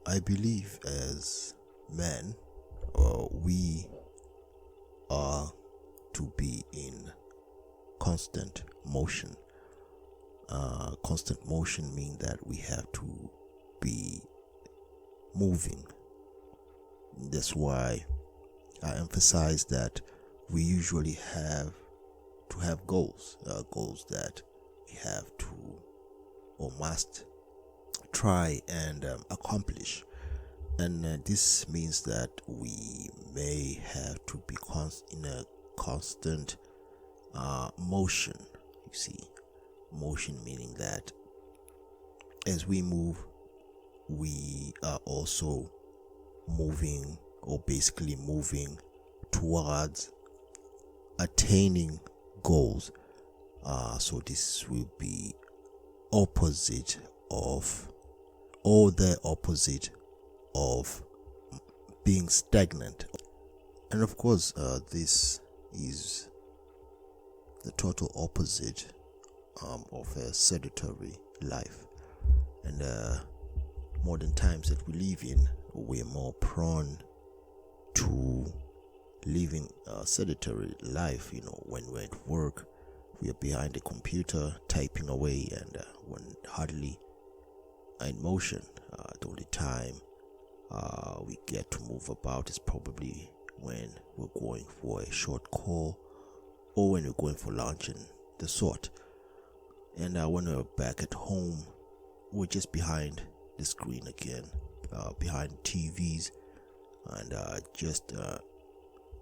I believe as men, we are to be in constant motion. Constant motion means that we have to be moving. That's why I emphasize that we usually have to have goals, goals that we have to or must try and accomplish. And this means that we may have to be in a constant motion. You see, motion meaning that as we move, we are also moving, or basically moving towards attaining goals. So this will be opposite of, or the opposite of, being stagnant. And of course, this is the total opposite of a sedentary life. And modern times that we live in, we're more prone to living a sedentary life. When we're at work, we are behind a computer typing away, and when hardly in motion. The only time we get to move about is probably when we're going for a short call, or when we're going for lunch and the sort. And when we're back at home, we're just behind the screen again, behind TVs, and just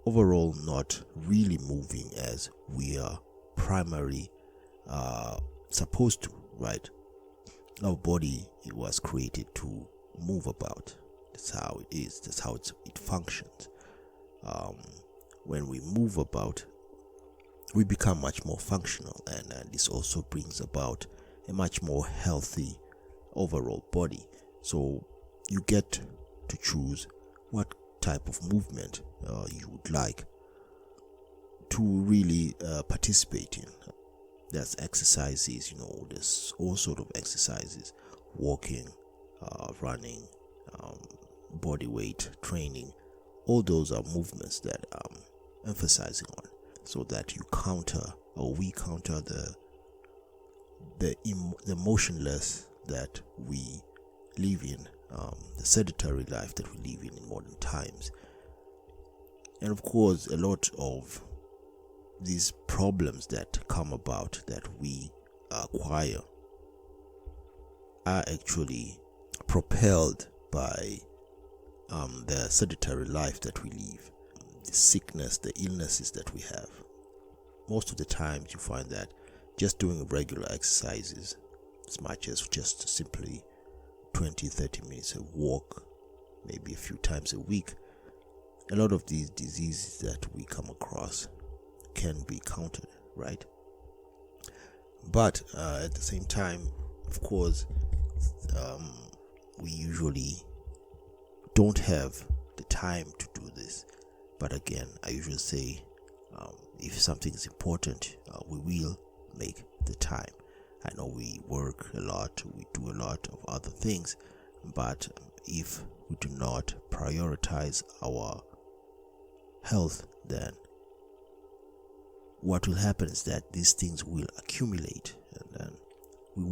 overall not really moving as we are primarily supposed to, right? Our body, it was created to move about. That's how it is. That's how it functions. When we move about, we become much more functional, and this also brings about a much more healthy overall body. So you get to choose what type of movement you would like to really participate in. That's exercises, there's all sort of exercises: walking, running, body weight training. All those are movements that I'm emphasizing on, so that you counter, or we counter the motionless that we live in, the sedentary life that we live in modern times. And of course, a lot of these problems that come about, that we acquire, are actually propelled by the sedentary life that we live, the sickness, the illnesses that we have. Most of the times you find that just doing regular exercises, as much as just simply 20-30 minutes of walk, maybe a few times a week, a lot of these diseases that we come across can be countered, right? But at the same time, of course, we usually don't have the time to do this. But again, I usually say, if something is important, we will make the time. I know we work a lot, we do a lot of other things, but if we do not prioritize our health, then what will happen is that these things will accumulate, and then we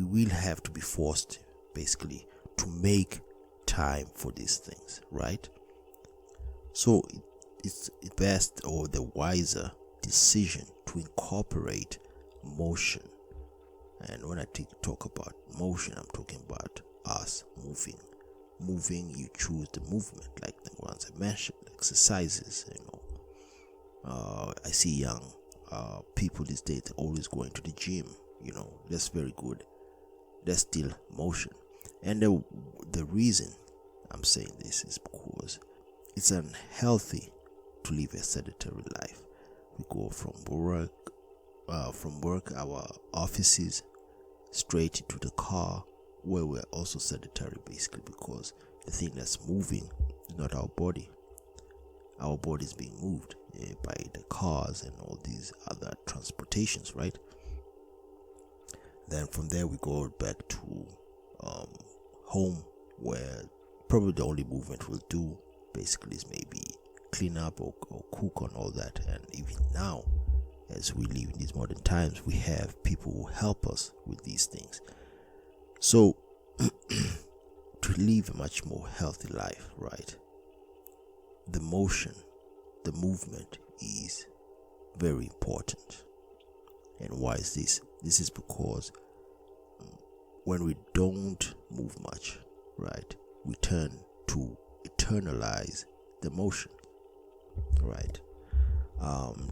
will have to be forced, basically, to make time for these things, right? So it's best, or the wiser decision, to incorporate motion. And when I talk about motion, I'm talking about us moving. You choose the movement, like the ones I mentioned, exercises. I see young people these days always going to the gym. That's very good. That's still motion. And the reason I'm saying this is because it's unhealthy to live a sedentary life. We go from work, our offices, straight into the car, where we're also sedentary, basically, because the thing that's moving is not our body. Our body is being moved by the cars and all these other transportations, right? Then from there we go back to home, where probably the only movement we'll do basically is maybe clean up or cook and all that. And even now, as we live in these modern times, we have people who help us with these things. So to live a much more healthy life, right, the motion, the movement is very important. And why is this? This is because when we don't move much, right, we turn to eternalize the motion, right?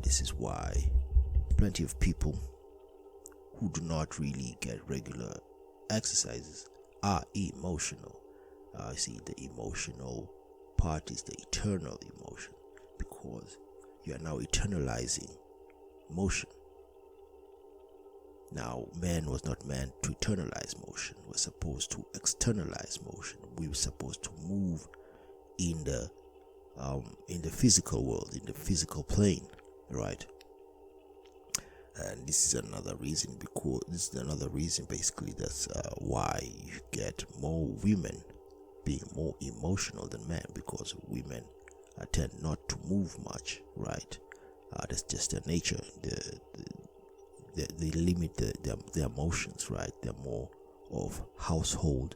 This is why plenty of people who do not really get regular exercises are emotional. See, the emotional part is the eternal emotion, because you are now eternalizing motion. Now, man was not meant to eternalize motion. We're supposed to externalize motion. We were supposed to move in the physical world, in the physical plane, right? And this is another reason, basically, that's why you get more women being more emotional than men, because women tend not to move much, right? That's just their nature. They limit their emotions, right? They're more of household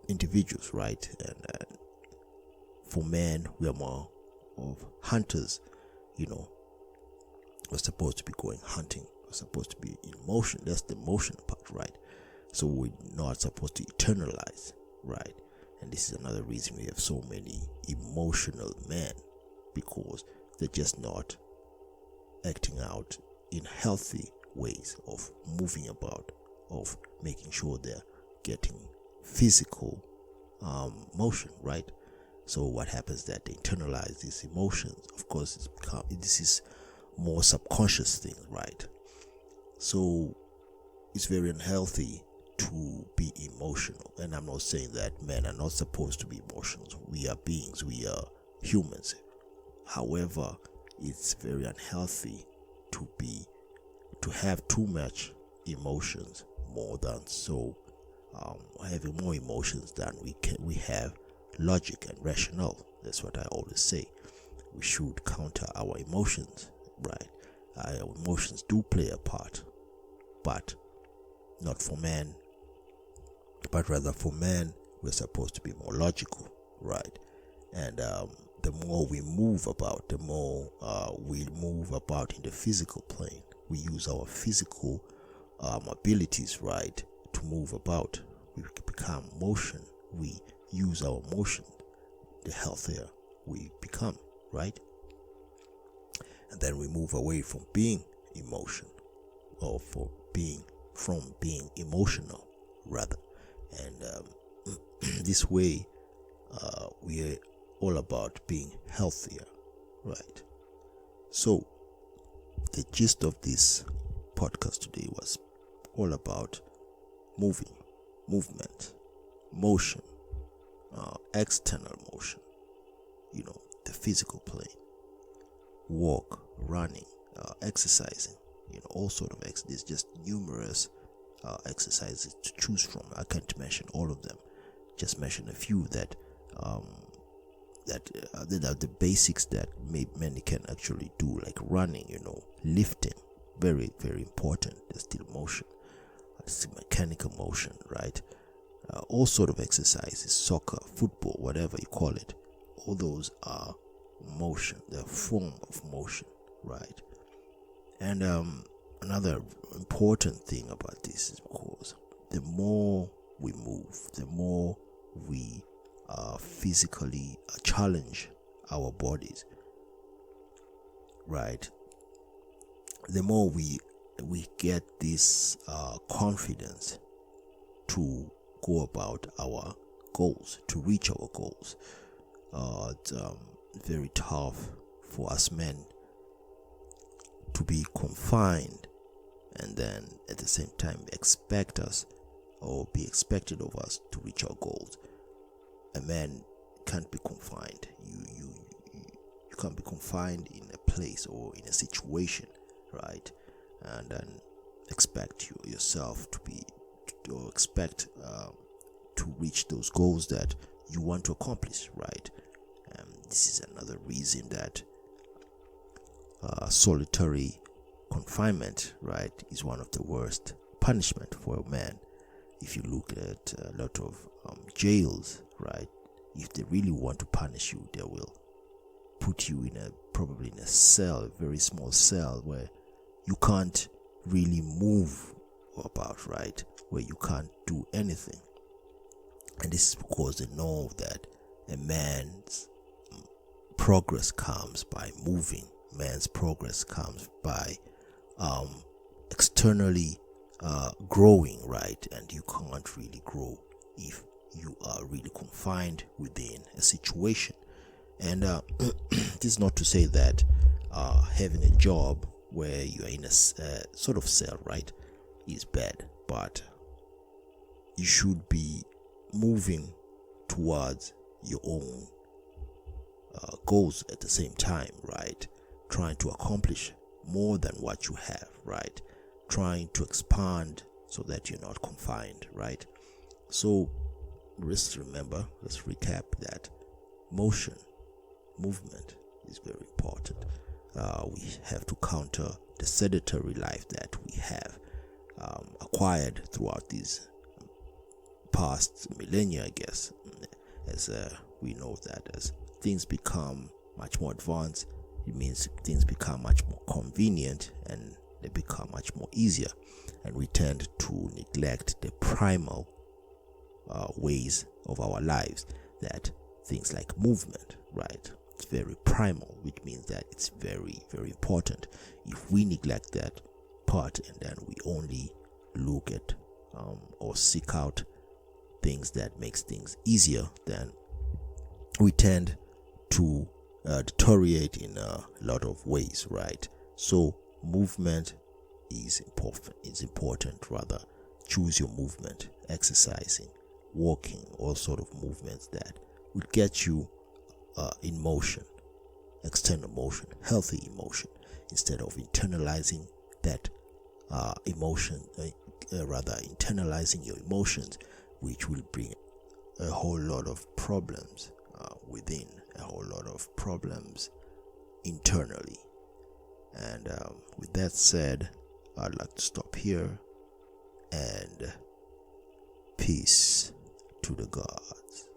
individuals, right? And for men, we are more of hunters. We're supposed to be going hunting. We're supposed to be in motion. That's the motion part, right? So we're not supposed to eternalize, right? And this is another reason we have so many emotional men, because they're just not acting out in healthy ways of moving about, of making sure they're getting physical motion, right? So what happens that they internalize these emotions. Of course, this is more subconscious thing, right? So it's very unhealthy to be emotional. And I'm not saying that men are not supposed to be emotional. We are beings, we are humans. However, it's very unhealthy to have too much emotions, more than so having more emotions than we have logic and rationale. That's what I always say. We should counter our emotions, right? Our emotions do play a part, but not for men, but rather for men we're supposed to be more logical, right? And the more we move about, the more we move about in the physical plane. We use our physical abilities, right, to move about. We become motion. We use our motion. The healthier we become, right? And then we move away from being emotion, or from being emotional, rather. And this way, we are all about being healthier, right? So the gist of this podcast today was all about movement, motion, external motion, the physical plane, walk, running, exercising, all sort of there's just numerous exercises to choose from. I can't mention all of them, just mention a few that are the basics that many can actually do, like running, lifting, very, very important. There's still motion, it's mechanical motion, right? All sort of exercises, soccer, football, whatever you call it, all those are motion. They're a form of motion, right? And another important thing about this is, because the more we move, the more we physically challenge our bodies, right? The more we get this confidence to go about our goals, to reach our goals. It's very tough for us men to be confined and then at the same time expect us, or be expected of us, to reach our goals. A man can't be confined. You can't be confined in a place or in a situation, right? And then expect yourself to be or expect to reach those goals that you want to accomplish, right? This is another reason that solitary confinement, right, is one of the worst punishment for a man. If you look at a lot of jails, right, if they really want to punish you, they will put you probably in a cell, a very small cell where you can't really move about, right, where you can't do anything. And this is because they know that a man's progress comes by moving. Man's progress comes by externally growing, right? And you can't really grow if you are really confined within a situation. And this is not to say that having a job where you are in a sort of cell, right, is bad, but you should be moving towards your own goals at the same time, right? Trying to accomplish more than what you have, right? Trying to expand so that you're not confined, right? So let's recap that movement is very important. We have to counter the sedentary life that we have acquired throughout these past millennia, I guess, as we know that as things become much more advanced, it means things become much more convenient and they become much more easier, and we tend to neglect the primal ways of our lives, that things like movement, right? It's very primal, which means that it's very, very important. If we neglect that part and then we only look at or seek out things that makes things easier, then we tend to deteriorate in a lot of ways, right? So movement is important. Rather, choose your movement, exercising, walking, all sort of movements that will get you in motion, external motion, healthy emotion, instead of internalizing that emotion, rather internalizing your emotions, which will bring a whole lot of problems within, a whole lot of problems internally. And with that said, I'd like to stop here, and peace to the gods.